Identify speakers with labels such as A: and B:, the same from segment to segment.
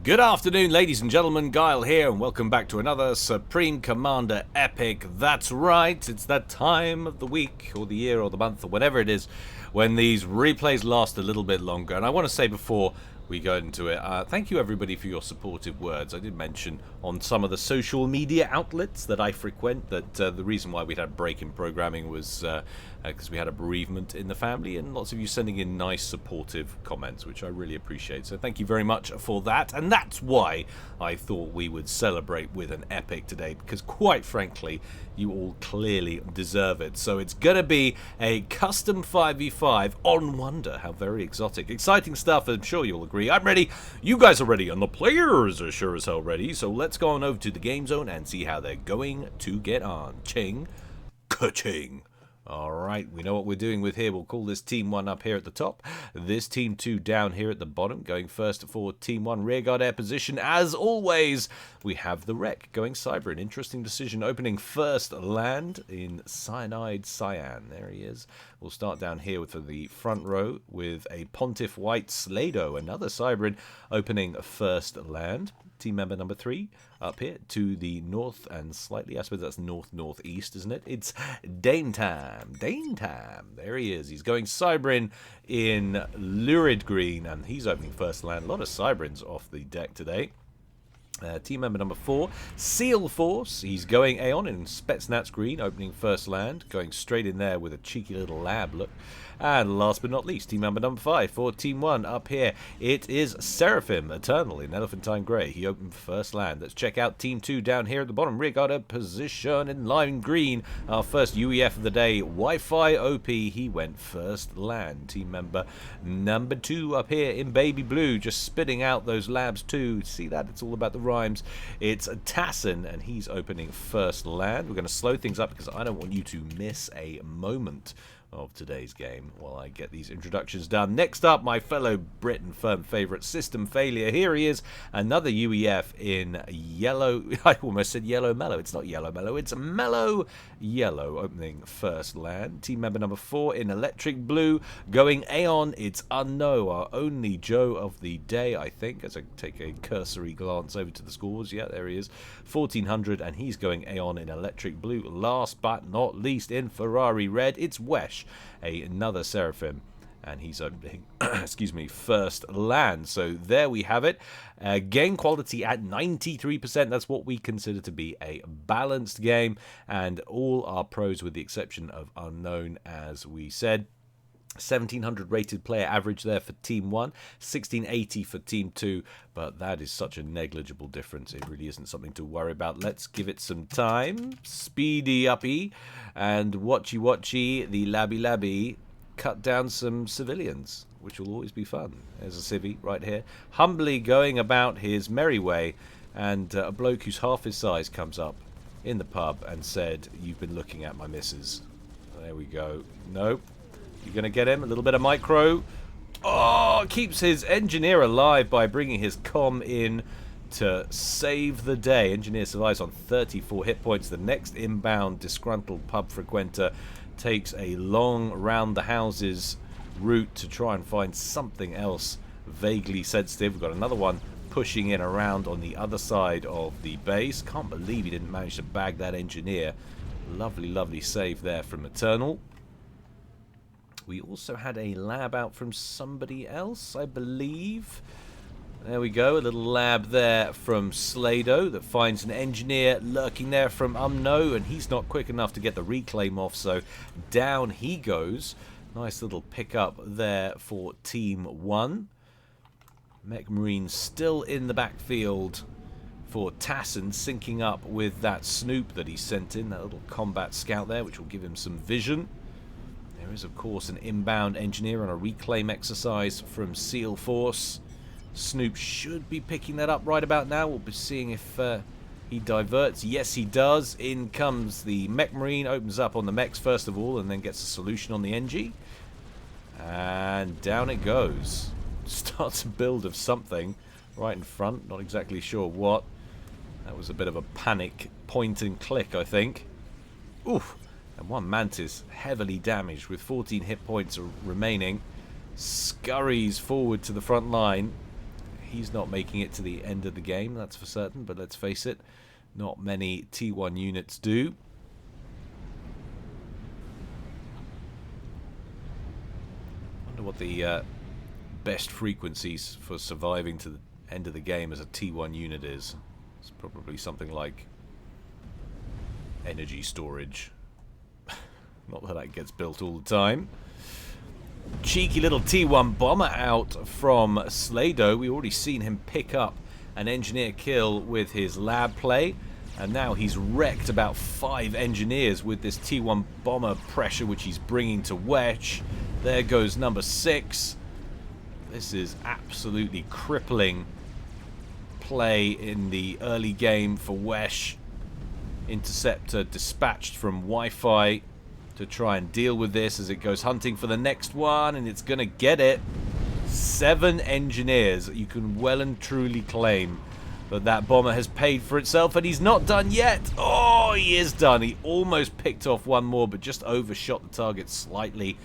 A: Good afternoon, ladies and gentlemen. Guile here, and welcome back to another Supreme Commander Epic. That's right, it's that time of the week, or the year, or the month, or whatever it is, when these replays last a little bit longer. And I want to say before we go into it, thank you everybody for your supportive words. I did mention on some of the social media outlets that I frequent that the reason why we'd had a break in programming was because we had a bereavement in the family, and lots of you sending in nice supportive comments, which I really appreciate. So thank you very much for that. And that's why I thought we would celebrate with an epic today, because quite frankly, you all clearly deserve it. So it's going to be a custom 5v5 on Wonder. How very exotic. Exciting stuff, I'm sure you'll agree. I'm ready. You guys are ready, and the players are sure as hell ready. So let's go on over to the game zone and see how they're going to get on. Ching, ka-ching. Alright, we know what we're doing with here. We'll call this Team 1 up here at the top. This Team 2 down here at the bottom. Going first for Team 1, rearguard air position. As always, we have the Wreck going Cyber. An interesting decision, opening first land in Cyanide Cyan. There he is. We'll start down here with the front row with a Pontiff White Slado. Another Cybrid opening first land. Team member number 3 up here to the north and slightly, I suppose that's north-northeast, isn't it? It's Dane Time. Dane Time. There he is. He's going Cybrin in Lurid Green, and he's opening first land. A lot of Cybrins off the deck today. Team member number 4, Seal Force. He's going Aeon in Spetsnaz Green, opening first land, going straight in there with a cheeky little lab look. And last but not least, team member number 5 for Team 1 up here. It is Seraphim Eternal in Elephantine Grey. He opened first land. Let's check out Team 2 down here at the bottom. Rearguard position in Lime Green. Our first UEF of the day, Wi-Fi OP. He went first land. Team member number 2 up here in Baby Blue, just spitting out those labs too. See that? It's all about the rhymes. It's Tassin, and he's opening first land. We're going to slow things up because I don't want you to miss a moment of today's game while I get these introductions done. Next up, my fellow Brit and firm favourite, System Failure. Here he is, another UEF in yellow. I almost said Yellow Mellow. It's not Yellow Mellow, it's Mellow Yellow, opening first land. Team member number 4 in Electric Blue, going Aeon. It's Unknown, our only Joe of the day, I think, as I take a cursory glance over to the scores. Yeah, there he is, 1400, and he's going Aeon in Electric Blue. Last but not least, in Ferrari Red, it's Wesh, another Seraphim, and he's opening excuse me, first land. So there we have it. Game quality at 93%. That's what we consider to be a balanced game, and all our pros with the exception of Unknown, as we said. 1700 rated player average there for Team 1, 1680 for Team 2, but that is such a negligible difference. It really isn't something to worry about. Let's give it some time. Speedy uppy and watchy the labby cut down some civilians, which will always be fun. There's a civvy right here, humbly going about his merry way, and a bloke who's half his size comes up in the pub and said, "You've been looking at my missus." There we go. Nope. You're going to get him. A little bit of micro. Oh, keeps his engineer alive by bringing his comm in to save the day. Engineer survives on 34 hit points. The next inbound disgruntled pub frequenter takes a long round the houses route to try and find something else vaguely sensitive. We've got another one pushing in around on the other side of the base. Can't believe he didn't manage to bag that engineer. Lovely, lovely save there from Eternal. We also had a lab out from somebody else, I believe. There we go, a little lab there from Slado that finds an engineer lurking there from Unknown, and he's not quick enough to get the reclaim off, so down he goes. Nice little pickup there for Team 1. Mech Marine still in the backfield for Tassin, syncing up with that Snoop that he sent in, that little combat scout there, which will give him some vision. There is, of course, an inbound engineer on a reclaim exercise from Seal Force. Snoop should be picking that up right about now. We'll be seeing if he diverts. Yes, he does. In comes the Mech Marine, opens up on the mechs first of all, and then gets a solution on the NG. And down it goes. Starts a build of something right in front. Not exactly sure what. That was a bit of a panic point and click, I think. Oof. And one Mantis heavily damaged with 14 hit points remaining. Scurries forward to the front line. He's not making it to the end of the game, that's for certain, but let's face it, not many T1 units do. Wonder what the best frequencies for surviving to the end of the game as a T1 unit is. It's probably something like energy storage. Not that that gets built all the time. Cheeky little T1 bomber out from Slado. We already seen him pick up an engineer kill with his lab play, and now he's wrecked about 5 engineers with this T1 bomber pressure which he's bringing to Wesh. There goes number 6. This is absolutely crippling play in the early game for Wesh. Interceptor dispatched from Wi-Fi to try and deal with this as it goes hunting for the next one, and it's going to get it. 7 engineers. You can well and truly claim that that bomber has paid for itself, and he's not done yet. Oh, he is done. He almost picked off one more, but just overshot the target slightly.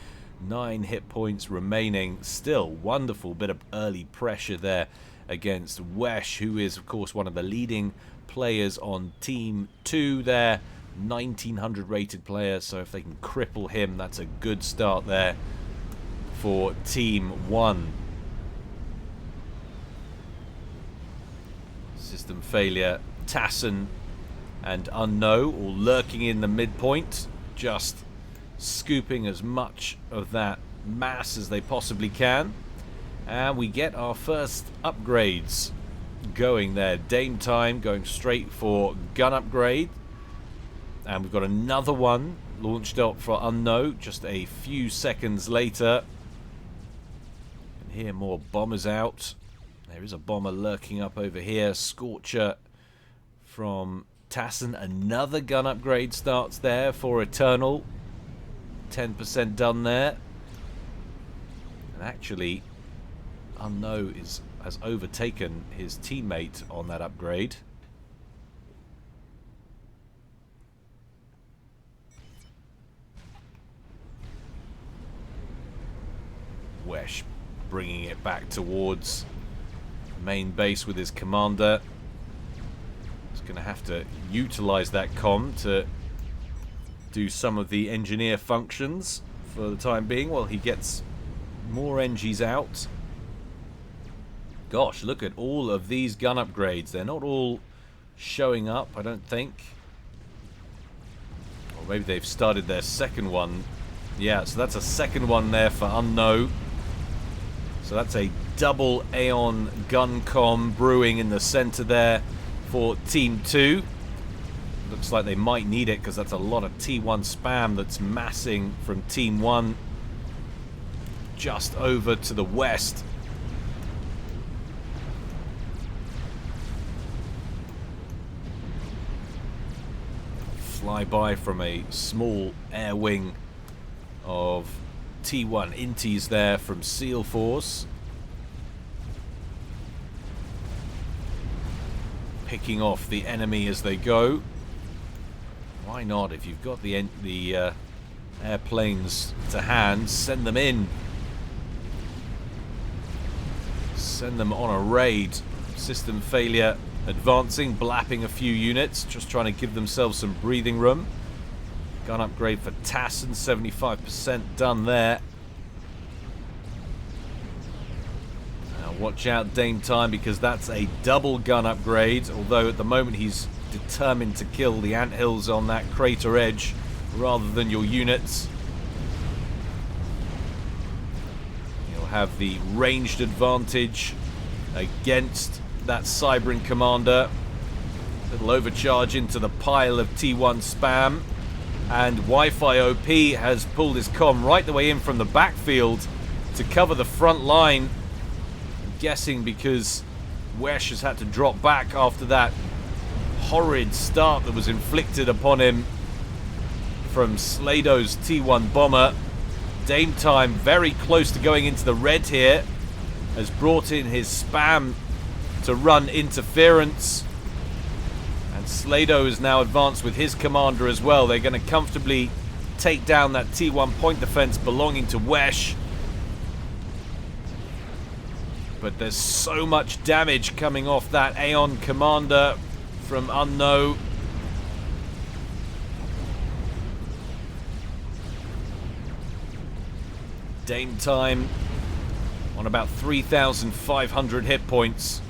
A: 9 hit points remaining. Still wonderful bit of early pressure there against Wesh, who is, of course, one of the leading players on Team 2 there. 1900 rated player, so if they can cripple him, that's a good start there for Team 1. System failure. Tassin and Unknown all lurking in the midpoint, just scooping as much of that mass as they possibly can. And we get our first upgrades going there. Dame Time going straight for gun upgrade. And we've got another one launched up for Unknown just a few seconds later. And here more bombers out. There is a bomber lurking up over here. Scorcher from Tassin. Another gun upgrade starts there for Eternal. 10% done there. And actually, Unknown has overtaken his teammate on that upgrade. Wesh bringing it back towards main base with his commander. He's going to have to utilize that comm to do some of the engineer functions for the time being while he gets more NGs out. Gosh, look at all of these gun upgrades. They're not all showing up, I don't think. Or maybe they've started their second one. Yeah, so that's a second one there for Unknown. So that's a double Aeon gun comm brewing in the center there for Team 2. Looks like they might need it because that's a lot of T1 spam that's massing from Team 1 just over to the west. Flyby from a small air wing of T1 Inties there from Seal Force. Picking off the enemy as they go. Why not? If you've got the airplanes to hand, send them in. Send them on a raid. System failure advancing, blapping a few units, just trying to give themselves some breathing room. Gun upgrade for Tassin, 75% done there. Now watch out Dame Time, because that's a double gun upgrade, although at the moment he's determined to kill the anthills on that crater edge rather than your units. You'll have the ranged advantage against that Cybran commander. Little overcharge into the pile of T1 spam. And Wi-Fi OP has pulled his comm right the way in from the backfield to cover the front line. I'm guessing because Wesh has had to drop back after that horrid start that was inflicted upon him from Slado's T1 bomber. Dame Time very close to going into the red here. Has brought in his spam to run interference. And Slado is now advanced with his commander as well. They're going to comfortably take down that T1 point defense belonging to Wesh. But there's so much damage coming off that Aeon Commander from Unknown. Dame time on about 3,500 hit points.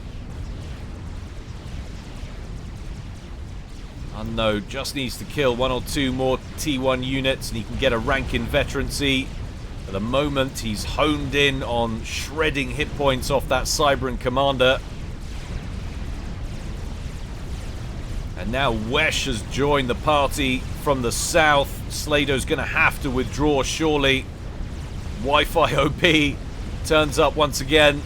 A: Unknown just needs to kill 1 or 2 more T1 units and he can get a rank in veterancy. At the moment, he's honed in on shredding hit points off that Cybran Commander. And now Wesh has joined the party from the south. Slado's going to have to withdraw, surely. Wi-Fi OP turns up once again.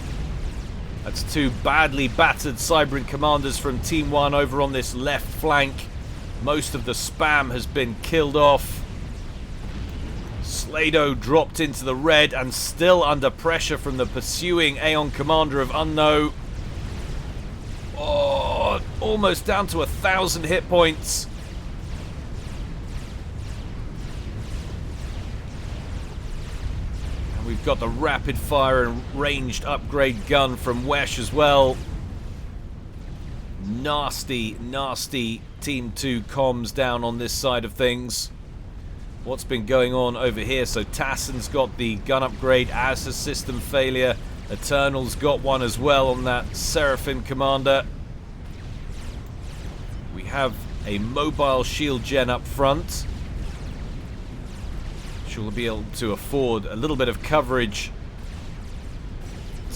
A: That's 2 badly battered Cybran Commanders from Team 1 over on this left flank. Most of the spam has been killed off. Slado dropped into the red and still under pressure from the pursuing Aeon Commander of Unknown. Oh, almost down to 1,000 hit points. And we've got the rapid fire and ranged upgrade gun from Wesh as well. Nasty, nasty Team 2 comms down on this side of things. What's been going on over here? So Tassen's got the gun upgrade, as has System Failure. Eternal's got one as well on that Seraphim Commander. We have a mobile shield gen up front. She'll be able to afford a little bit of coverage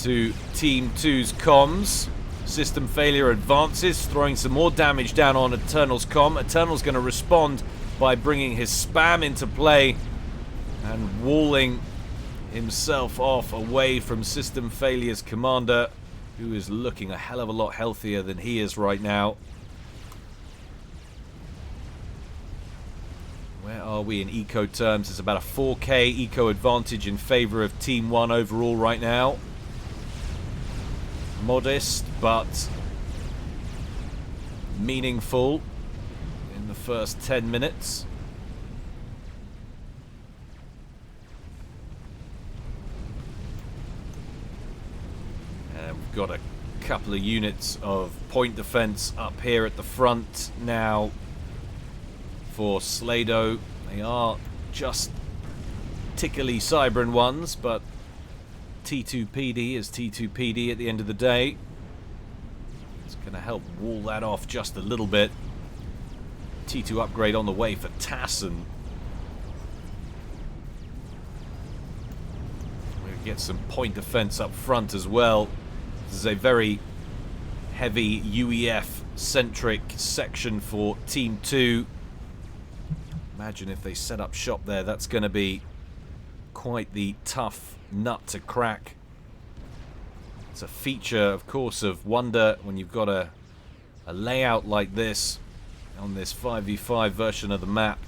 A: to Team 2's comms. System Failure advances, throwing some more damage down on Eternal's comm. Eternal's going to respond by bringing his spam into play and walling himself off away from System Failure's commander, who is looking a hell of a lot healthier than he is right now. Where are we in eco terms? It's about a 4k eco advantage in favor of Team 1 overall right now. Modest, but meaningful in the first 10 minutes. And we've got a couple of units of point defense up here at the front now for Slado. They are just tickly Cybran ones, but T2PD is T2PD at the end of the day. It's going to help wall that off just a little bit. T2 upgrade on the way for Tassen. We'll get some point defense up front as well. This is a very heavy UEF-centric section for Team 2. Imagine if they set up shop there. That's going to be quite the tough nut to crack. It's a feature, of course, of Wonder when you've got a layout like this on this 5v5 version of the map.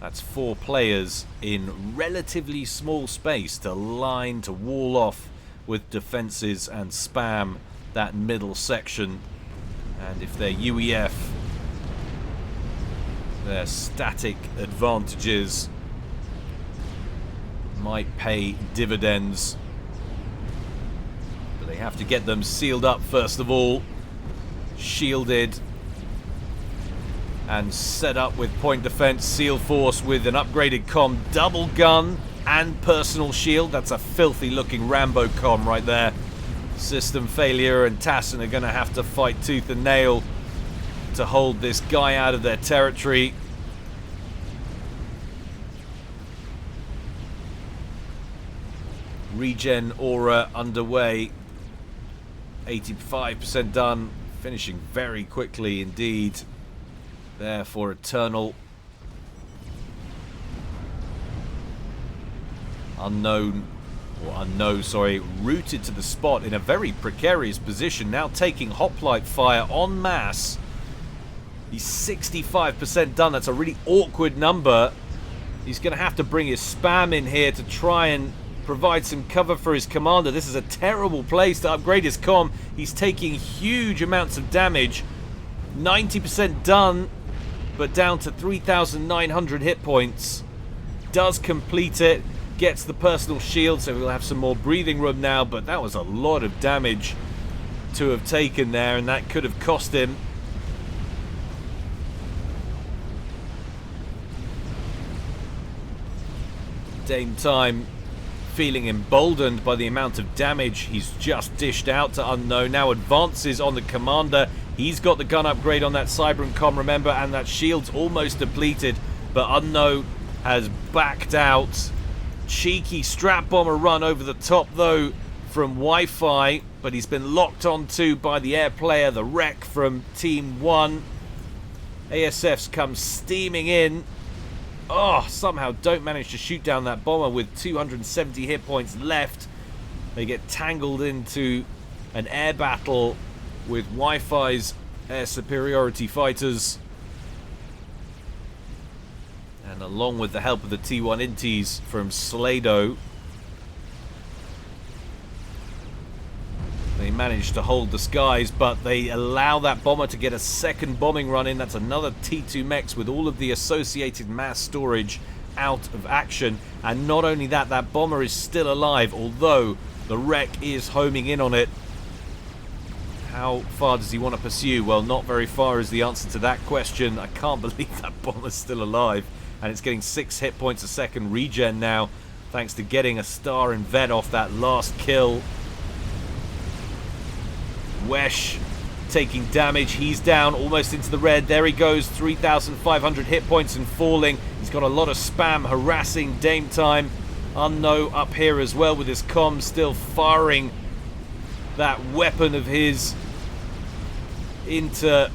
A: That's 4 players in relatively small space to line, to wall off with defenses and spam that middle section. And if they're UEF, their static advantages might pay dividends, but they have to get them sealed up first of all, shielded and set up with point defense. Seal Force with an upgraded comm, double gun and personal shield. That's a filthy looking Rambo comm right there. System Failure and Tassen are going to have to fight tooth and nail to hold this guy out of their territory. Regen aura underway. 85% done. Finishing very quickly indeed. There for Eternal. Unknown, sorry, rooted to the spot in a very precarious position. Now taking hoplite fire en masse. He's 65% done. That's a really awkward number. He's going to have to bring his spam in here to try and provide some cover for his commander. This is a terrible place to upgrade his comm. He's taking huge amounts of damage. 90% done, but down to 3,900 hit points. Does complete it. gets the personal shield, so we'll have some more breathing room now, but that was a lot of damage to have taken there, and that could have cost him. Dame Time feeling emboldened by the amount of damage he's just dished out to Unknown. Now advances on the Commander. He's got the gun upgrade on that Cybran Com, remember, and that shield's almost depleted, but Unknown has backed out. Cheeky strap bomber run over the top though from Wi-Fi, but he's been locked onto by the air player, the wreck from Team 1. ASFs come steaming in. Oh, somehow don't manage to shoot down that bomber with 270 hit points left. They get tangled into an air battle with Wi-Fi's air superiority fighters. And along with the help of the T1 Inties from Slado, they manage to hold the skies, but they allow that bomber to get a second bombing run in. That's another T2 mechs with all of the associated mass storage out of action. And not only that, that bomber is still alive, although the wreck is homing in on it. How far does he want to pursue? Well, not very far is the answer to that question. I can't believe that bomber's still alive. And it's getting 6 hit points a second regen now, thanks to getting a star and vet off that last kill. Wesh taking damage. He's down almost into the red. There he goes. 3,500 hit points and falling. He's got a lot of spam harassing Dame Time. Unknown up here as well with his comms still firing that weapon of his into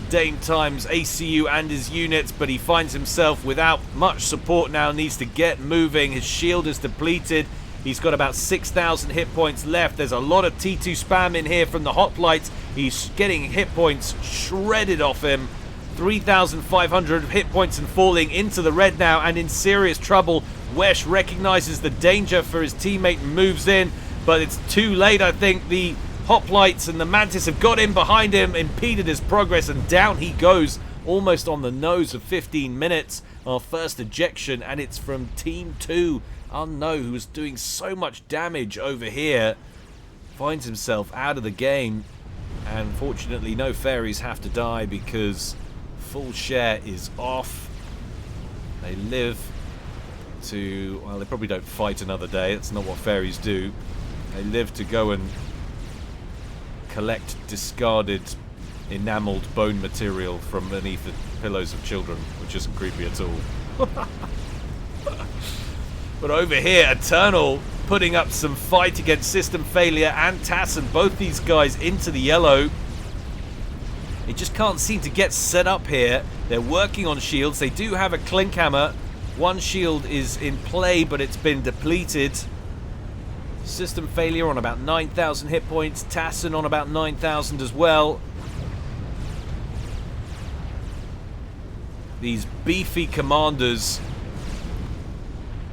A: Dame Time's ACU and his units, but he finds himself without much support now, needs to get moving. His shield is depleted. He's got about 6,000 hit points left. There's a lot of T2 spam in here from the hoplites. He's getting hit points shredded off him. 3,500 hit points and falling into the red now and in serious trouble. Wesh recognizes the danger for his teammate and moves in, but it's too late, I think. The hoplites and the Mantis have got in behind him, impeded his progress, and down he goes almost on the nose of 15 minutes. Our first ejection, and it's from Team 2. Unknown, who was doing so much damage over here, finds himself out of the game, and fortunately no fairies have to die because full share is off. They live to, well, they probably don't fight another day. That's not what fairies do. They live to go and collect discarded enameled bone material from beneath the pillows of children, which isn't creepy at all. But over here, Eternal putting up some fight against System Failure and Tassin, both these guys into the yellow. It just can't seem to get set up here. They're working on shields. They do have a Clink Hammer. One shield is in play, but it's been depleted. System Failure on about 9,000 hit points. Tassin on about 9,000 as well. These beefy commanders,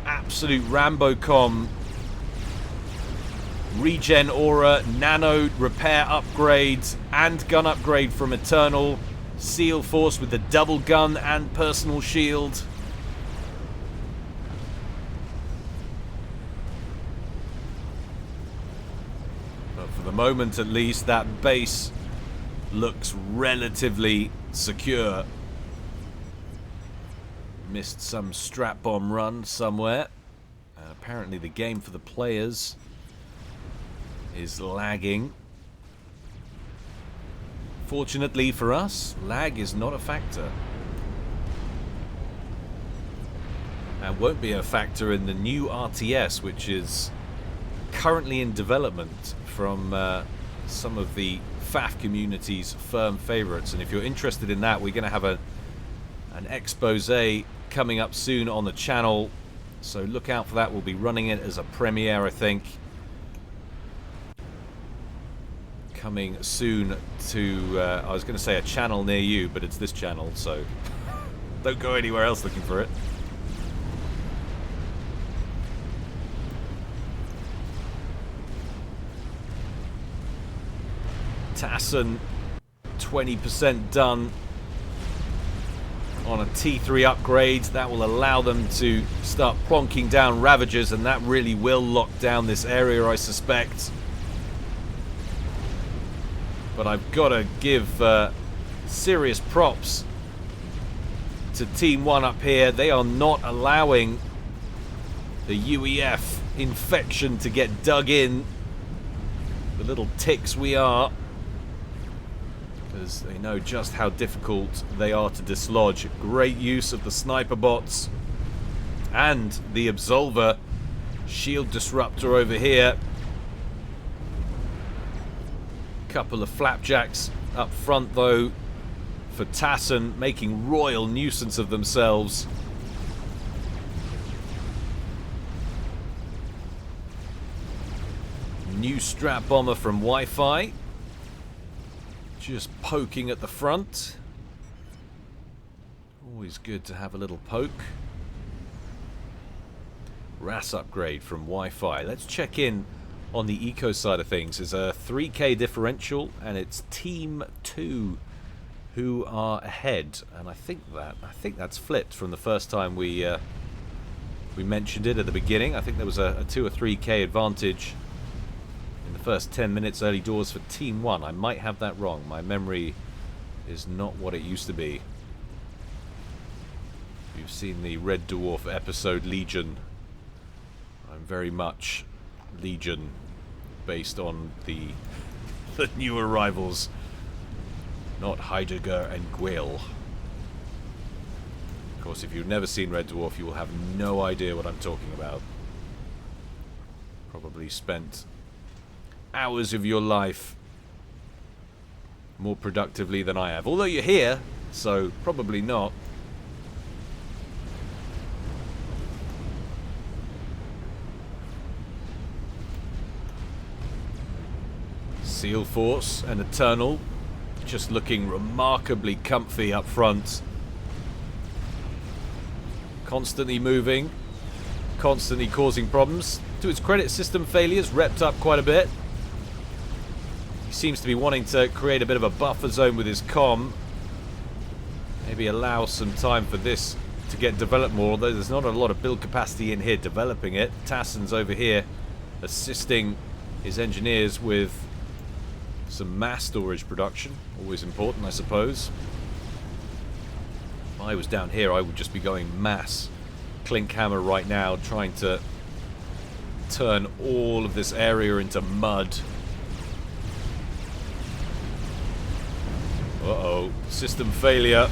A: absolute Rambo-com. Regen aura, nano repair upgrades, and gun upgrade from Eternal. Seal Force with the double gun and personal shield. But for the moment at least, that base looks relatively secure. Missed some strap bomb run somewhere. Apparently the game for the players is lagging. Fortunately for us, lag is not a factor. And won't be a factor in the new RTS, which is currently in development from some of the FAF community's firm favorites. And if you're interested in that, we're going to have an expose coming up soon on the channel, so look out for that. We'll be running it as a premiere, I think, coming soon to I was going to say a channel near you, but it's this channel, so don't go anywhere else looking for it. Tassin 20% done on a T3 upgrade. That will allow them to start plonking down Ravagers, and that really will lock down this area, I suspect. But I've got to give serious props to Team 1 up here. They are not allowing the UEF infection to get dug in. The little ticks we are. Because they know just how difficult they are to dislodge. Great use of the sniper bots and the Absolver shield disruptor over here. Couple of flapjacks up front though for Tassen, making royal nuisance of themselves. New strap bomber from Wi-Fi. Just poking at the front. Always good to have a little poke. RAS upgrade from Wi-Fi. Let's check in on the eco side of things. There's a 3k differential, and it's Team 2 who are ahead. And I think that's flipped from the first time we mentioned it at the beginning. I think there was a 2 or 3k advantage first 10 minutes early doors for Team 1. I might have that wrong. My memory is not what it used to be. You've seen the Red Dwarf episode Legion. I'm very much Legion based on the new arrivals, not Heidegger and Gwyll. Of course, if you've never seen Red Dwarf, you will have no idea what I'm talking about. Probably spent hours of your life more productively than I have. Although you're here, so probably not. Seal Force and Eternal just looking remarkably comfy up front. Constantly moving, constantly causing problems. To its credit, system failures repped up quite a bit. Seems to be wanting to create a bit of a buffer zone with his comm. Maybe allow some time for this to get developed more, although there's not a lot of build capacity in here developing it. Tassen's over here assisting his engineers with some mass storage production. Always important, I suppose. If I was down here, I would just be going mass Clink Hammer right now, trying to turn all of this area into mud. Uh-oh, system failure.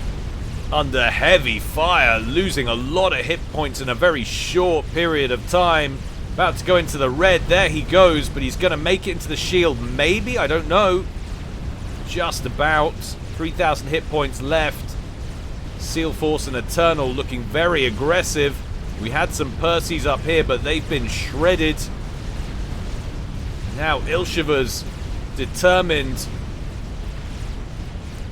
A: Under heavy fire, losing a lot of hit points in a very short period of time. About to go into the red, there he goes, but he's going to make it into the shield, maybe? I don't know. Just about. 3,000 hit points left. Seal Force and Eternal looking very aggressive. We had some Percys up here, but they've been shredded. Now Ilshiva's determined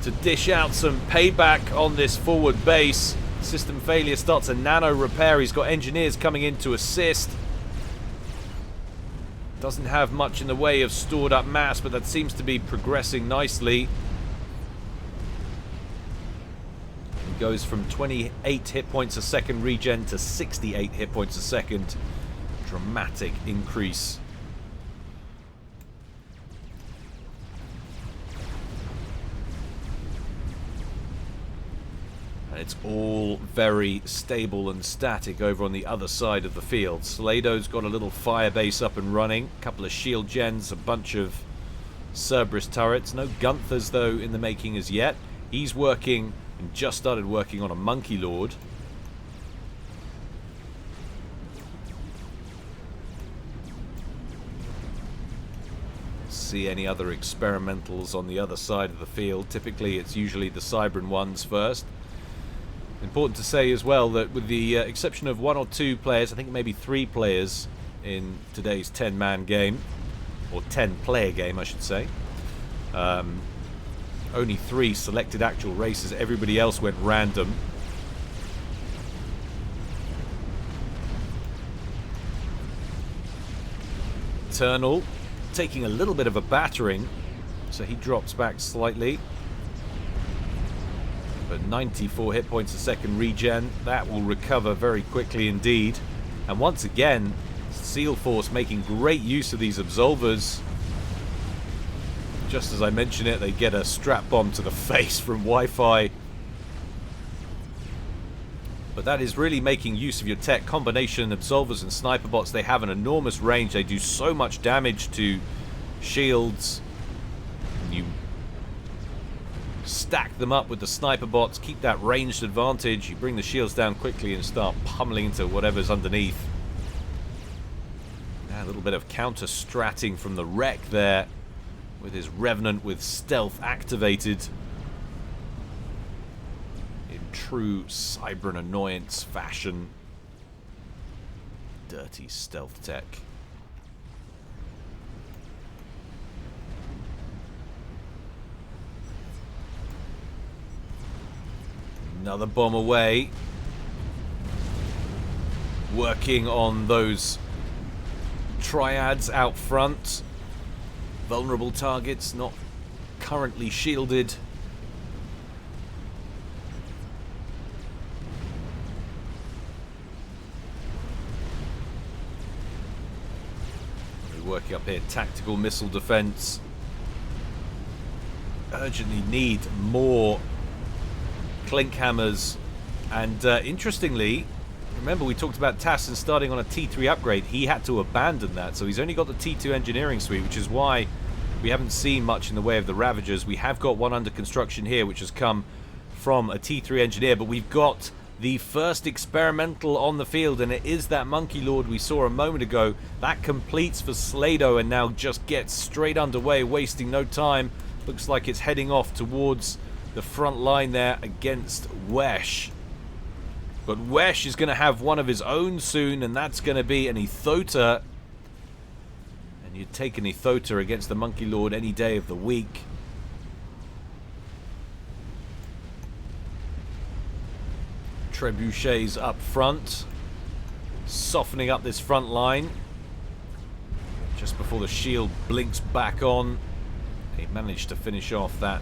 A: to dish out some payback on this forward base. System failure starts a nano repair. He's got engineers coming in to assist. Doesn't have much in the way of stored up mass, but that seems to be progressing nicely. He goes from 28 hit points a second regen to 68 hit points a second. Dramatic increase. It's all very stable and static over on the other side of the field. Slado's got a little fire base up and running. A couple of shield gens, a bunch of Cerberus turrets. No Gunthers, though, in the making as yet. He's working and just started working on a Monkey Lord. See any other experimentals on the other side of the field. Typically, it's usually the Cybran ones first. Important to say as well that with the exception of 1 or 2 players, I think maybe 3 players in today's 10-man game, or 10-player game I should say, only 3 selected actual races, everybody else went random. Eternal taking a little bit of a battering, so he drops back slightly. But 94 hit points a second regen. That will recover very quickly indeed. And once again, Seal Force making great use of these Absolvers. Just as I mention it, they get a strap bomb to the face from Wi-Fi. But that is really making use of your tech. Combination Absolvers and Sniper Bots, they have an enormous range. They do so much damage to shields. You stack them up with the Sniper Bots, keep that ranged advantage. You bring the shields down quickly and start pummeling into whatever's underneath. A little bit of counter-stratting from the Wreck there, with his Revenant with stealth activated in true Cybran annoyance fashion. Dirty stealth tech. Another bomb away. Working on those triads out front. Vulnerable targets not currently shielded. We're working up here. Tactical missile defense. Urgently need more Clink Hammers. And interestingly, remember we talked about Tassin starting on a T3 upgrade. He had to abandon that, so he's only got the T2 engineering suite, which is why we haven't seen much in the way of the Ravagers. We have got one under construction here, which has come from a T3 engineer, but we've got the first experimental on the field, and it is that Monkey Lord we saw a moment ago. That completes for Slado and now just gets straight underway, wasting no time. Looks like it's heading off towards the front line there against Wesh. But Wesh is going to have one of his own soon, and that's going to be an Ethota. And you'd take an Ethota against the Monkey Lord any day of the week. Trebuchets up front, softening up this front line. Just before the shield blinks back on, he managed to finish off that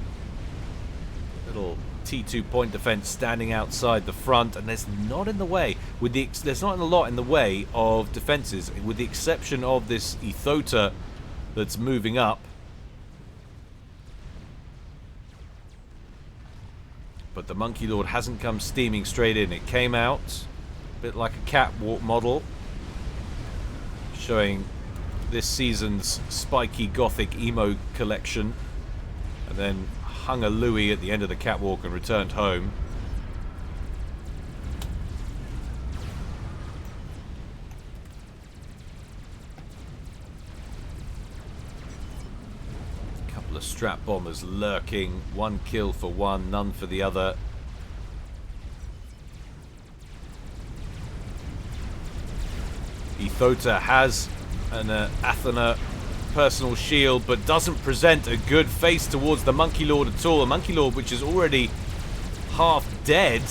A: little T2 point defense standing outside the front, and there's not in the way with there's not a lot in the way of defenses, with the exception of this Ethota that's moving up. But the Monkey Lord hasn't come steaming straight in. It came out a bit like a catwalk model, showing this season's spiky gothic emo collection, and then hung a Louis at the end of the catwalk and returned home. A couple of strap bombers lurking. One kill for one, none for the other. Ethota has an Athena personal shield, but doesn't present a good face towards the Monkey Lord at all. A Monkey Lord which is already half dead.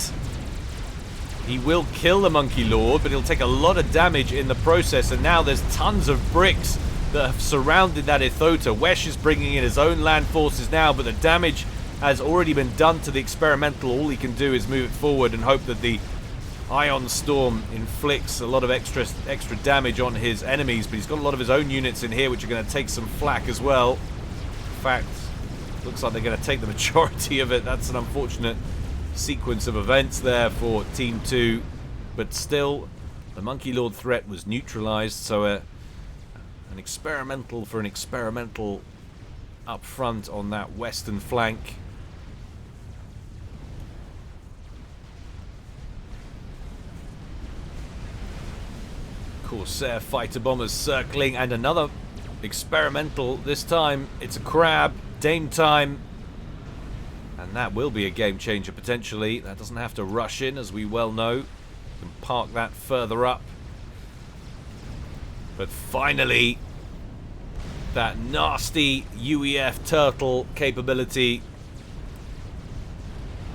A: He will kill the Monkey Lord, but he'll take a lot of damage in the process, and now there's tons of bricks that have surrounded that Ethota. Wesh is bringing in his own land forces now, but the damage has already been done to the experimental. All he can do is move it forward and hope that the Ion Storm inflicts a lot of extra damage on his enemies, but he's got a lot of his own units in here which are going to take some flack as well. In fact, looks like they're going to take the majority of it. That's an unfortunate sequence of events there for Team 2, but still, the Monkey Lord threat was neutralized, so an experimental for an experimental up front on that western flank. Corsair fighter bombers circling, and another experimental. This time it's a crab. Dame time, and that will be a game changer potentially. That doesn't have to rush in, as we well know. You can park that further up. But finally, that nasty UEF turtle capability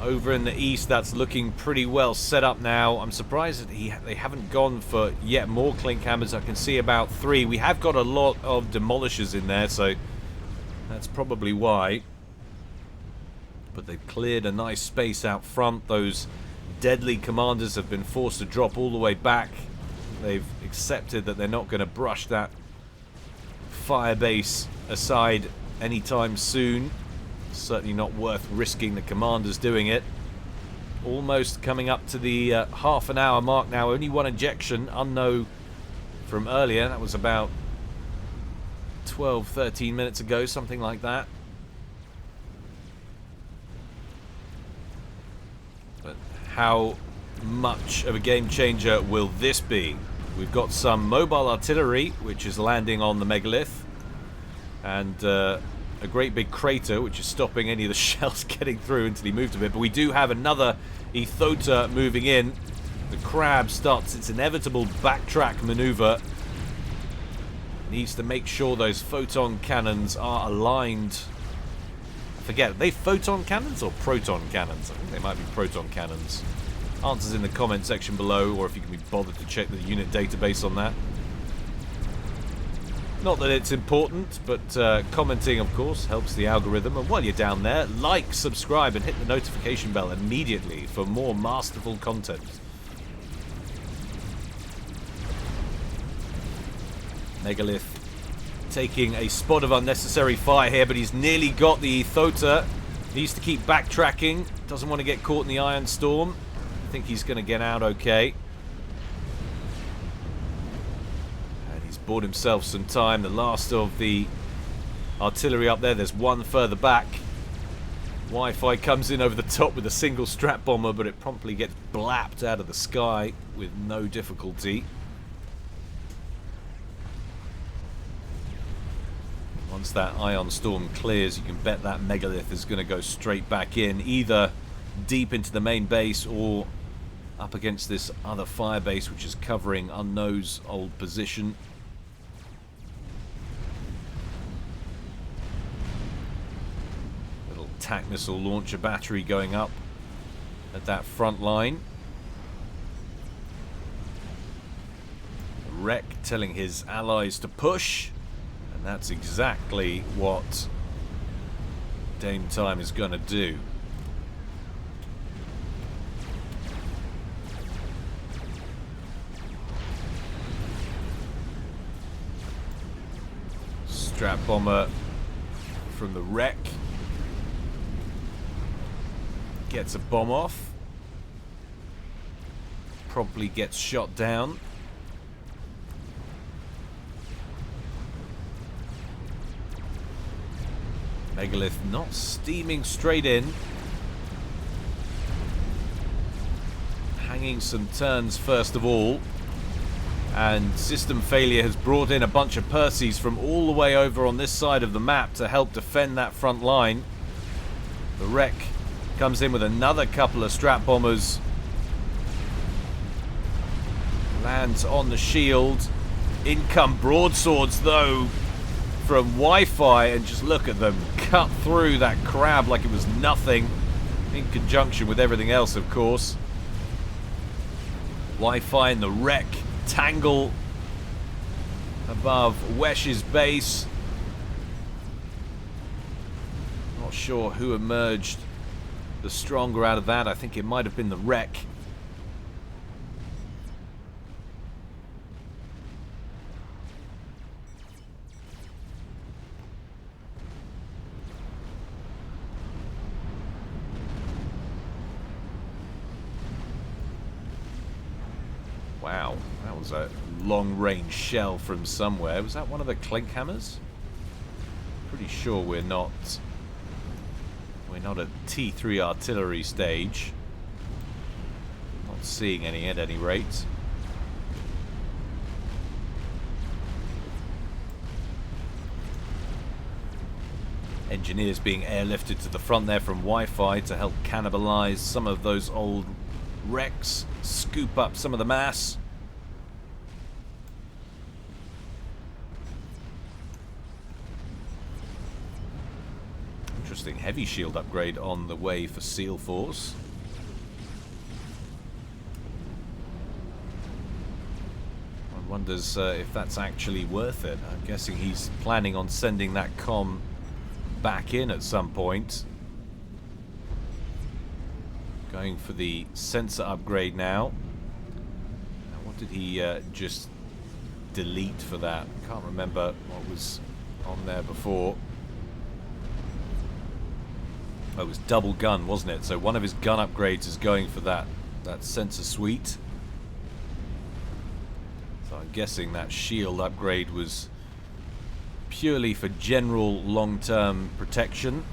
A: over in the east, that's looking pretty well set up now. I'm surprised that they haven't gone for yet more Clink Hammers. I can see about 3. We have got a lot of demolishers in there, so that's probably why. but they've cleared a nice space out front. Those deadly commanders have been forced to drop all the way back. They've accepted that they're not going to brush that fire base aside anytime soon. Certainly not worth risking the commanders doing it. Almost coming up to the half an hour mark now. Only one ejection, unknown from earlier. That was about 12, 13 minutes ago, something like that. But how much of a game changer will this be? We've got some mobile artillery, which is landing on the megalith, and a great big crater, which is stopping any of the shells getting through until he moved a bit. But we do have another Ethota moving in. The Crab starts its inevitable backtrack maneuver. Needs to make sure those photon cannons are aligned. I forget, are they photon cannons or proton cannons? I think they might be proton cannons. Answers in the comment section below, or if you can be bothered to check the unit database on that. Not that it's important, but commenting, of course, helps the algorithm. And while you're down there, like, subscribe, and hit the notification bell immediately for more masterful content. Megalith taking a spot of unnecessary fire here, but he's nearly got the Ethota. Needs to keep backtracking. Doesn't want to get caught in the Iron Storm. I think he's going to get out okay. Bought himself some time. The last of the artillery up there. There's one further back. Wi-Fi comes in over the top with a single strap bomber, but it promptly gets blapped out of the sky with no difficulty. Once that Ion Storm clears, you can bet that megalith is going to go straight back in, either deep into the main base or up against this other fire base, which is covering Unknown's old position. Attack missile launcher battery going up at that front line. Wreck telling his allies to push, and that's exactly what Dame Time is going to do. Strap bomber from the Wreck. Gets a bomb off. Probably gets shot down. Megalith not steaming straight in. Hanging some turns first of all. And system failure has brought in a bunch of Perseus from all the way over on this side of the map to help defend that front line. The Wreck comes in with another couple of strap bombers. Lands on the shield. In come broadswords though from Wi-Fi, and just look at them cut through that Crab like it was nothing, in conjunction with everything else, of course. Wi-Fi and the Wreck tangle above Wesh's base. Not sure who emerged the stronger out of that. I think it might have been the Wreck. Wow, that was a long-range shell from somewhere. Was that one of the Clink hammers? Pretty sure we're not at T3 artillery stage. Not seeing any at any rate. Engineers being airlifted to the front there from Wi-Fi to help cannibalize some of those old wrecks, scoop up some of the mass. Interesting heavy shield upgrade on the way for Seal Force. One wonders if that's actually worth it. I'm guessing he's planning on sending that comm back in at some point. Going for the sensor upgrade now. What did he just delete for that? Can't remember what was on there before. Oh, it was double gun, wasn't it? So one of his gun upgrades is going for that sensor suite. So I'm guessing that shield upgrade was purely for general long-term protection.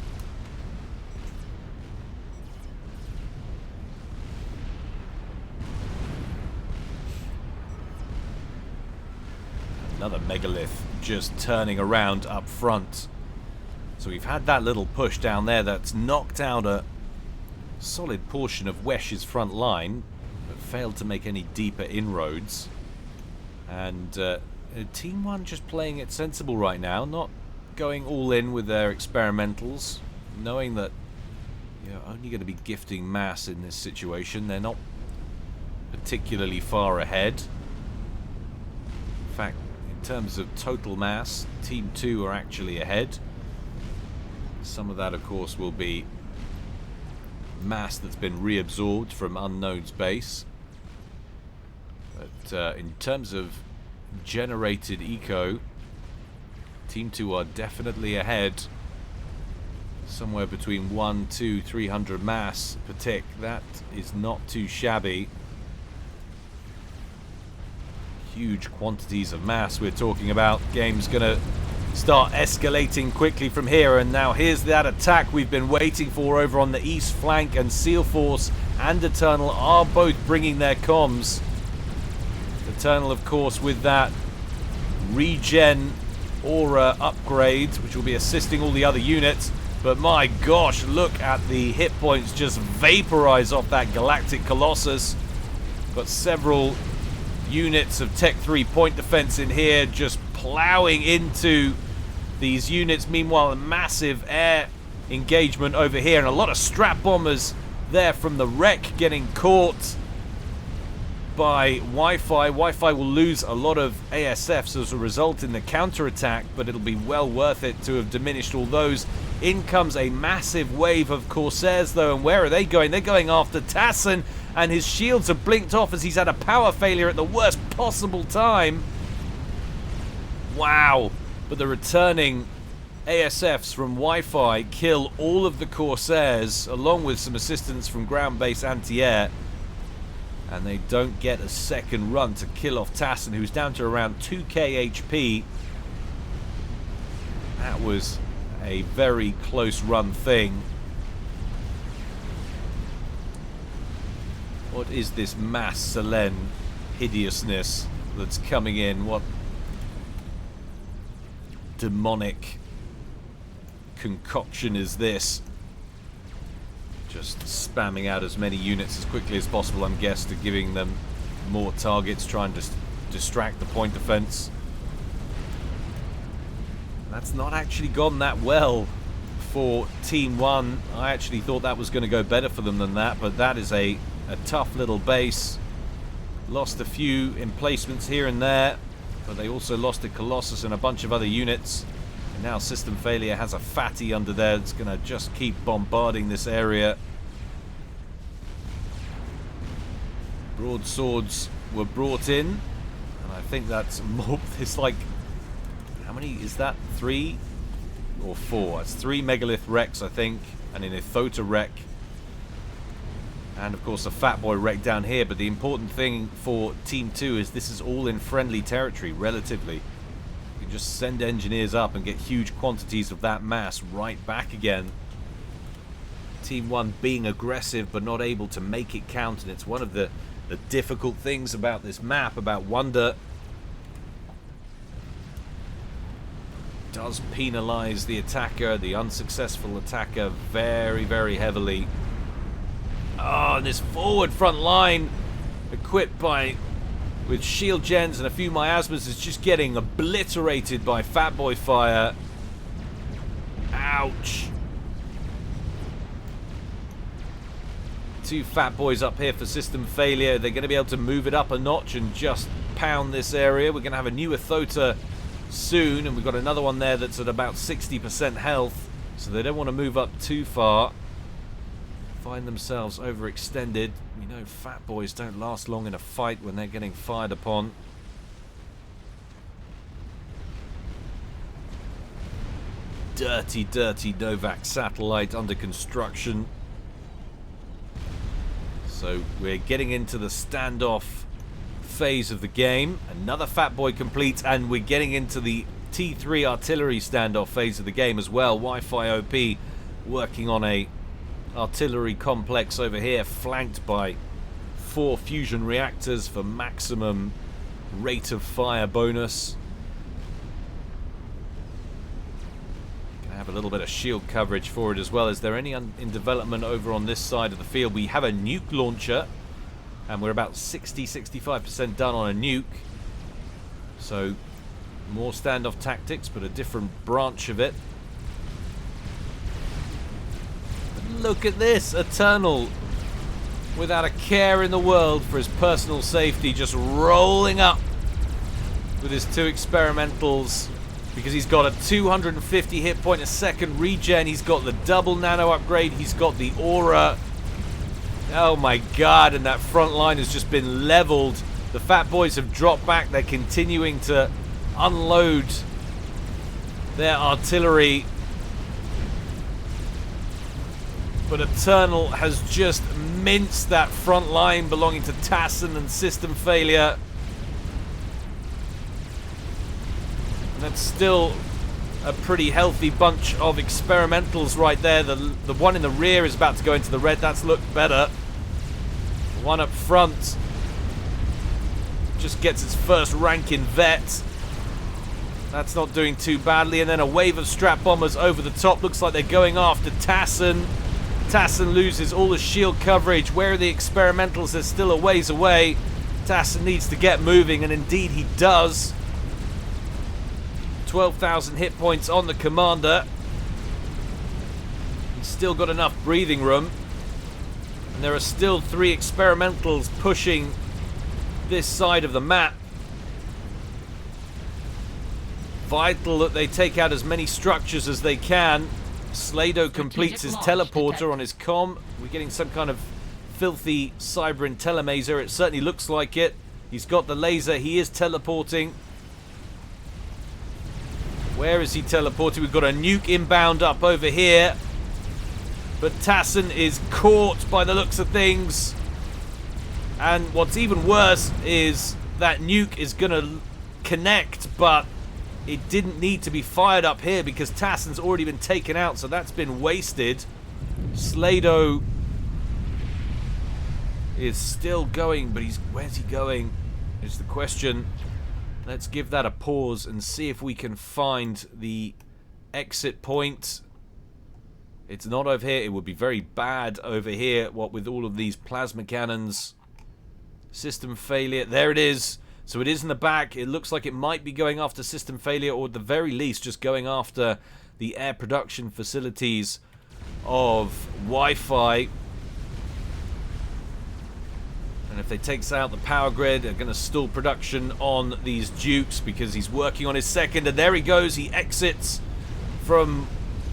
A: Another megalith just turning around up front. So we've had that little push down there that's knocked out a solid portion of Wesh's front line, but failed to make any deeper inroads. And Team 1 just playing it sensible right now, not going all in with their experimentals, knowing that you're only going to be gifting mass in this situation. They're not particularly far ahead. In fact, in terms of total mass, Team 2 are actually ahead. Some of that, of course, will be mass that's been reabsorbed from Unknown's base. But in terms of generated eco, Team 2 are definitely ahead. Somewhere between 1, 2, 300 mass per tick. That is not too shabby. Huge quantities of mass we're talking about. Game's gonna start escalating quickly from here, and now here's that attack we've been waiting for over on the east flank, and Seal Force and Eternal are both bringing their comms. Eternal, of course, with that regen aura upgrade, which will be assisting all the other units. But my gosh, look at the hit points just vaporize off that Galactic Colossus. Got several units of Tech 3 point defense in here, just plowing into these units. Meanwhile, a massive air engagement over here, and a lot of strap bombers there from the wreck getting caught by Wi-Fi. Wi-Fi will lose a lot of ASFs as a result in the counterattack, but it'll be well worth it to have diminished all those. In comes a massive wave of Corsairs, though, and where are they going? They're going after Tassin, and his shields have blinked off as he's had a power failure at the worst possible time. Wow. But the returning ASFs from Wi-Fi kill all of the Corsairs, along with some assistance from ground-based anti-air. And they don't get a second run to kill off Tassin, who's down to around 2k HP. That was a very close run thing. What is this mass Selene hideousness that's coming in? What demonic concoction is this? Just spamming out as many units as quickly as possible, I'm guessing, giving them more targets, trying to distract the point defense. That's not actually gone that well for Team 1. I actually thought that was going to go better for them than that, but that is a tough little base. Lost a few emplacements here and there, but they also lost a Colossus and a bunch of other units. And now System Failure has a fatty under there that's going to just keep bombarding this area. Broadswords were brought in, and I think that's more. It's like, how many is that? 3 or 4? It's 3 Megalith wrecks, I think, and an Ithota wreck. And of course a Fat Boy wreck down here. But the important thing for Team 2 is this is all in friendly territory, relatively. You can just send engineers up and get huge quantities of that mass right back again. Team 1 being aggressive but not able to make it count, and it's one of the difficult things about this map, about Wonder. It does penalize the attacker, the unsuccessful attacker, very, very heavily. Oh, and this forward front line, equipped with shield gens and a few miasmas, is just getting obliterated by Fat Boy fire. Ouch. 2 Fat Boys up here for System Failure. They're going to be able to move it up a notch and just pound this area. We're going to have a new Ithota soon, and we've got another one there that's at about 60% health, so they don't want to move up too far. find themselves overextended. We know fat boys don't last long in a fight when they're getting fired upon. Dirty, dirty Novak satellite under construction. So we're getting into the standoff phase of the game. Another fat boy complete, and we're getting into the T3 artillery standoff phase of the game as well. Wi-Fi OP working on a artillery complex over here, flanked by 4 fusion reactors for maximum rate of fire bonus. Have a little bit of shield coverage for it as well. Is there any in development over on this side of the field? We have a nuke launcher, and we're about 60-65% done on a nuke. So more standoff tactics, but a different branch of it. But look at this, Eternal, without a care in the world for his personal safety, just rolling up with his 2 experimentals. Because he's got a 250 hit point a second regen. He's got the double nano upgrade. He's got the aura. Oh my god, and that front line has just been leveled. The fat boys have dropped back. They're continuing to unload their artillery. But Eternal has just minced that front line belonging to Tassen and System Failure. That's still a pretty healthy bunch of experimentals right there. The one in the rear is about to go into the red. That's looked better. The one up front just gets its first rank in vet. That's not doing too badly. And then a wave of strap bombers over the top. Looks like they're going after Tassen. Tassen loses all the shield coverage. Where are the experimentals? They're still a ways away. Tassen needs to get moving, and indeed he does. 12,000 hit points on the commander. He's still got enough breathing room. And there are still 3 experimentals pushing this side of the map. Vital that they take out as many structures as they can. Slado completes his teleporter on his comm. We're getting some kind of filthy Cybran telemaser. It certainly looks like it. He's got the laser. He is teleporting. Where is he teleporting? We've got a nuke inbound up over here. But Tassen is caught by the looks of things. And what's even worse is that nuke is going to connect, but it didn't need to be fired up here because Tassen's already been taken out, so that's been wasted. Slado is still going, but where's he going is the question. Let's give that a pause and see if we can find the exit point. It's not over here. It would be very bad over here, what with all of these plasma cannons. System failure. There it is. So it is in the back. It looks like it might be going after system failure, or at the very least just going after the air production facilities of Wi-Fi. And if they take out the power grid, they're going to stall production on these Dukes because he's working on his second. And there he goes. He exits from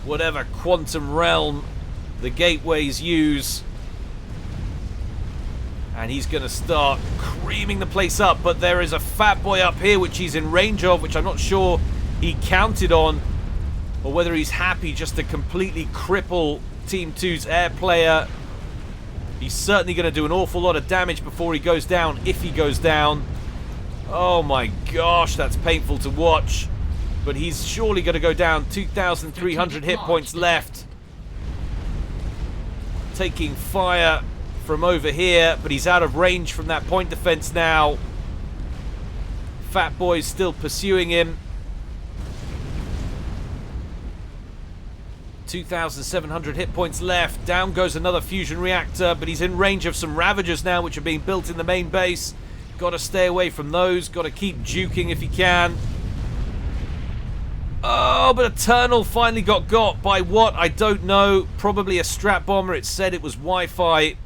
A: whatever quantum realm the gateways use. And he's going to start creaming the place up. But there is a fat boy up here which he's in range of, which I'm not sure he counted on. Or whether he's happy just to completely cripple Team 2's air player. He's certainly going to do an awful lot of damage before he goes down, if he goes down. Oh my gosh, that's painful to watch. But he's surely going to go down. 2,300 hit points left. Taking fire from over here, but he's out of range from that point defense now. Fat Boy's still pursuing him. 2,700 hit points left. Down goes another fusion reactor, but he's in range of some Ravagers now, which are being built in the main base. Got to stay away from those. Got to keep juking if he can. Oh, but Eternal finally got by what? I don't know. Probably a strap bomber. It said it was Wi-Fi.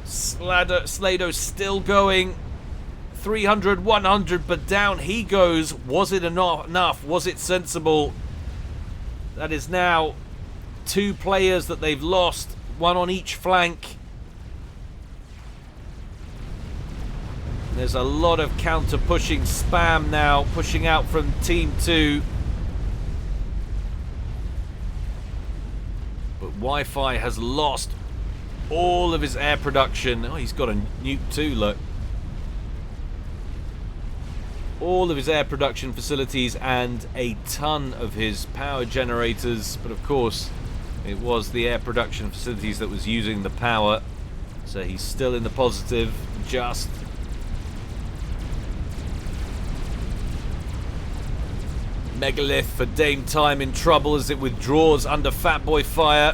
A: Slado's still going. 300, 100, but down he goes. Was it enough? Was it sensible? That is now 2 players that they've lost, 1 on each flank. There's a lot of counter-pushing spam now, pushing out from Team 2. But Wi-Fi has lost all of his air production. Oh, he's got a nuke too, look. All of his air production facilities and a ton of his power generators. But of course, it was the air production facilities that was using the power. So he's still in the positive, just. Megalith for Dame Time in trouble as it withdraws under Fatboy fire.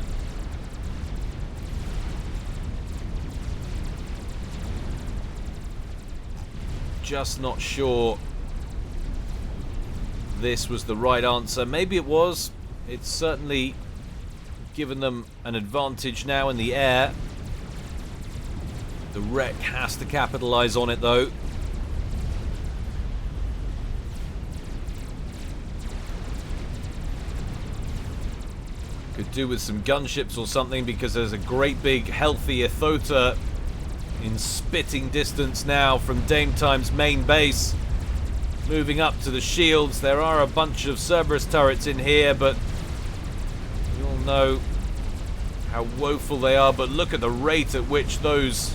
A: Just not sure this was the right answer. Maybe it was. It's certainly given them an advantage now in the air. The wreck has to capitalize on it though. Could do with some gunships or something, because there's a great big healthy Ithota in spitting distance now from Dame Time's main base. Moving up to the shields. There are a bunch of Cerberus turrets in here, but we all know how woeful they are. But look at the rate at which those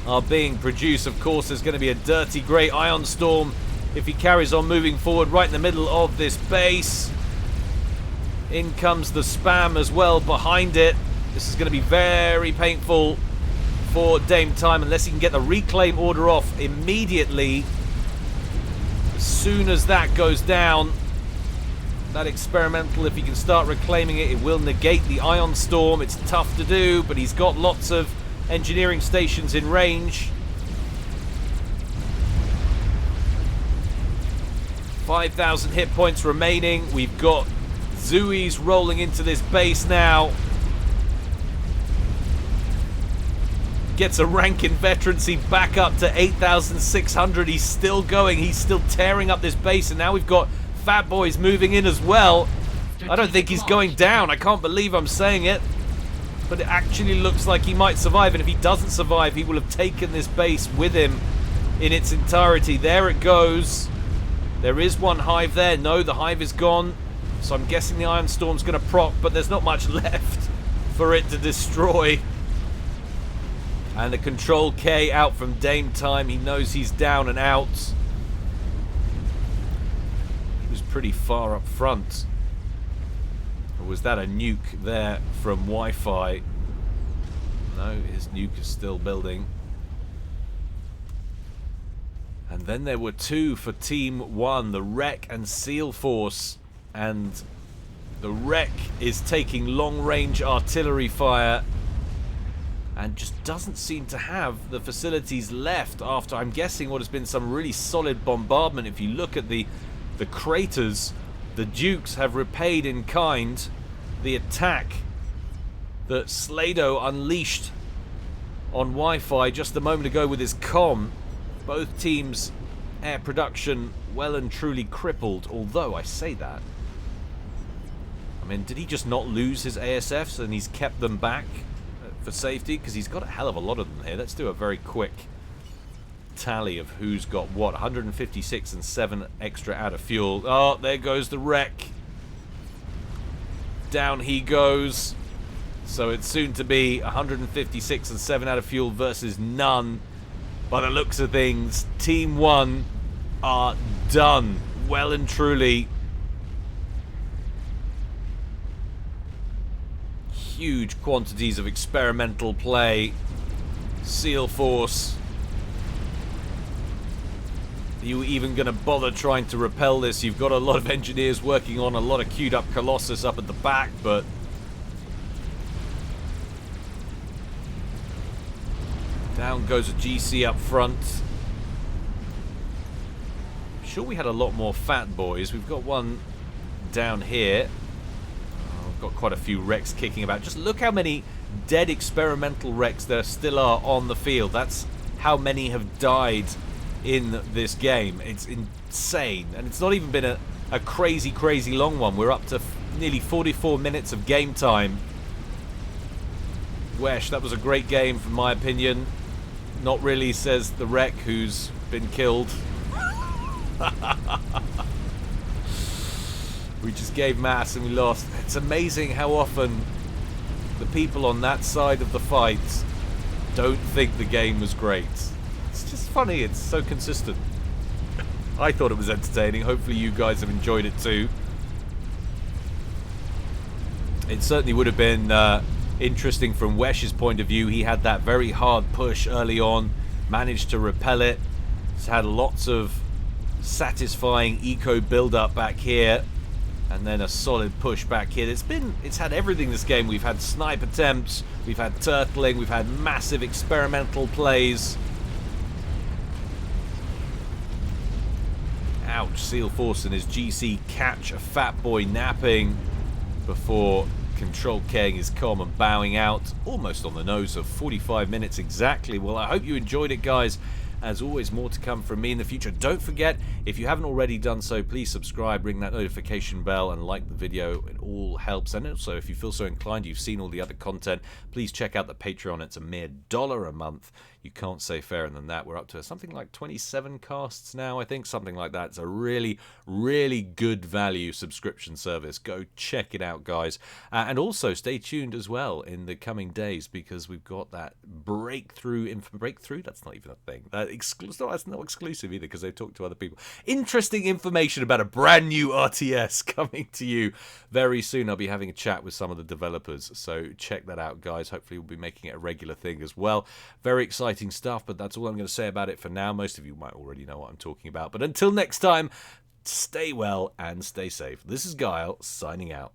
A: are being produced. Of course, there's going to be a dirty grey Ion Storm if he carries on moving forward right in the middle of this base. In comes the spam as well behind it. This is going to be very painful for Dame Time unless he can get the reclaim order off immediately. As soon as that goes down, that experimental, if he can start reclaiming it, it will negate the Ion Storm. It's tough to do, but he's got lots of engineering stations in range. 5,000 hit points remaining. We've got Zui's rolling into this base now. Gets a rank in veterancy back up to 8,600. He's still going. He's still tearing up this base. And now we've got Fat Boys moving in as well. I don't think he's going down. I can't believe I'm saying it. But it actually looks like he might survive. And if he doesn't survive, he will have taken this base with him in its entirety. There it goes. There is one hive there. No, the hive is gone. So I'm guessing the Ion Storm's going to proc, but there's not much left for it to destroy. And the Control K out from Dame Time. He knows he's down and out. He was pretty far up front. Or was that a nuke there from Wi-Fi? No, his nuke is still building. And then there were 2 for Team 1, the Wreck and Seal Force. And the Wreck is taking long-range artillery fire and just doesn't seem to have the facilities left after, I'm guessing, what has been some really solid bombardment. If you look at the craters, the Dukes have repaid in kind the attack that Slado unleashed on Wi-Fi just a moment ago with his comm. Both teams' air production well and truly crippled, although I say that. I mean, did he just not lose his ASFs and he's kept them back for safety? Because he's got a hell of a lot of them here. Let's do a very quick tally of who's got what. 156 and 7 extra out of fuel. Oh, there goes the Wreck. Down he goes. So it's soon to be 156 and 7 out of fuel versus none. By the looks of things, Team 1 are done. Well and truly. Huge quantities of experimental play. Seal Force. Are you even going to bother trying to repel this? You've got a lot of engineers working on a lot of queued up Colossus up at the back, but down goes a GC up front. I'm sure we had a lot more Fat Boys. We've got one down here. Got quite a few wrecks kicking about. Just look how many dead experimental wrecks there still are on the field. That's how many have died in this game. It's insane, and it's not even been a crazy, crazy long one. We're up to nearly 44 minutes of game time. Wesh, that was a great game, from my opinion. Not really, says the wreck who's been killed. We just gave mass and we lost. It's amazing how often the people on that side of the fight don't think the game was great. It's just funny, it's so consistent. I thought it was entertaining. Hopefully you guys have enjoyed it too. It certainly would have been interesting from Wesh's point of view. He had that very hard push early on, managed to repel it. He's had lots of satisfying eco build-up back here, and then a solid push back here. It's had everything this game. We've had snipe attempts, we've had turtling, we've had massive experimental plays. Ouch, Seal Force and his GC catch a fat boy napping before Control K'ing is calm and bowing out, almost on the nose of 45 minutes exactly. Well, I hope you enjoyed it, guys. As always, more to come from me in the future. Don't forget, if you haven't already done so, please subscribe, ring that notification bell, and like the video. It all helps. And also, if you feel so inclined, you've seen all the other content, please check out the Patreon. It's a mere $1 a month. You can't say fairer than that. We're up to something like 27 casts now, I think, something like that. It's a really, really good value subscription service. Go check it out, guys. And also, stay tuned as well in the coming days, because we've got that breakthrough. That's not even a thing. That's not exclusive either, because they've talked to other people. Interesting information about a brand new RTS coming to you very soon. I'll be having a chat with some of the developers, so check that out, guys. Hopefully we'll be making it a regular thing as well. Very exciting stuff, but that's all I'm going to say about it for now. Most of you might already know what I'm talking about, but until next time, stay well and stay safe. This is Guile, signing out.